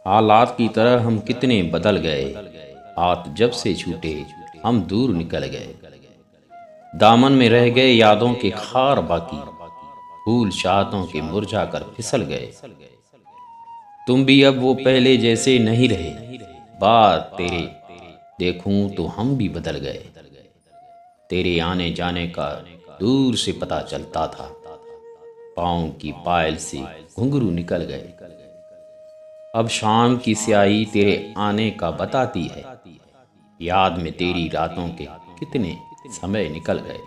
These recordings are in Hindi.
हालात की तरह हम कितने बदल गए, हाथ जब से छूटे हम दूर निकल गए। दामन में रह गए यादों के खार बाकी, फूल चाहतों के मुरझा कर फिसल गए। तुम भी अब वो पहले जैसे नहीं रहे, बात तेरे देखूं तो हम भी बदल गए। तेरे आने जाने का दूर से पता चलता था, पाँव की पायल से घुंघरू निकल गए। अब शाम की स्याही तेरे आने का बताती है, याद में तेरी रातों के कितने समय निकल गए।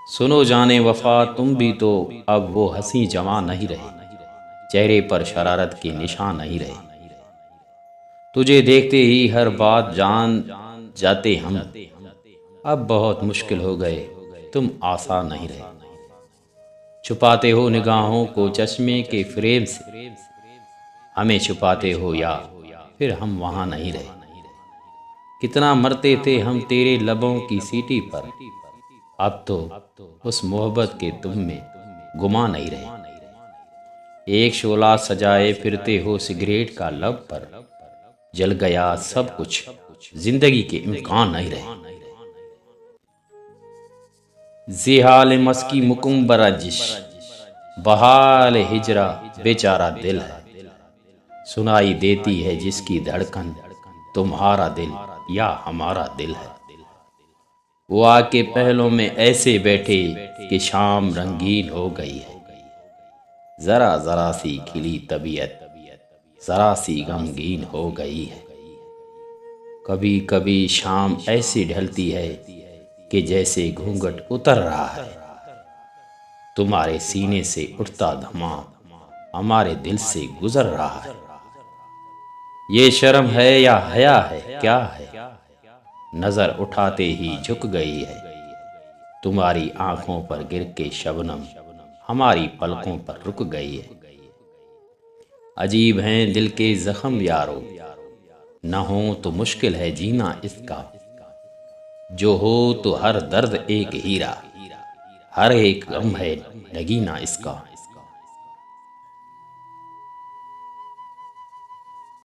सुनो जाने वफा, तुम भी तो अब वो हंसी जवां नहीं रहे, चेहरे पर शरारत के निशान नहीं रहे। तुझे देखते ही हर बात जान जाते हम, अब बहुत मुश्किल हो गए, तुम आसान नहीं रहे। छुपाते हो निगाहों को चश्मे के फ्रेम से, हमें छुपाते हो या फिर हम वहाँ नहीं रहे। कितना मरते थे हम तेरे लबों की सीटी पर, अब तो उस मोहब्बत के तुम में गुमा नहीं रहे। एक शोला सजाए फिरते हो सिगरेट का लब पर, जल गया सब कुछ, जिंदगी के इम्कान नहीं रहे। जिहाल मस्की मुकुम बरजिश, बहाल हिजरा बेचारा दिल है। सुनाई देती है जिसकी धड़कन, तुम्हारा दिल या हमारा दिल है। वो आके पहलों में ऐसे बैठे कि शाम रंगीन हो गई है। जरा जरा सी खिली तबीयत जरा सी गमगीन हो गई है। कभी कभी शाम ऐसी ढलती है कि जैसे घूंघट उतर रहा है। तुम्हारे सीने से उठता धमाम हमारे दिल से गुजर रहा है। ये शर्म है या हया है क्या है, नजर उठाते ही झुक गई है। तुम्हारी आंखों पर गिर के शबनम हमारी पलकों पर रुक गई है। अजीब हैं दिल के जख्म यारो, न हो तो मुश्किल है जीना इसका। जो हो तो हर दर्द एक हीरा, हर एक गम है नगीना इसका।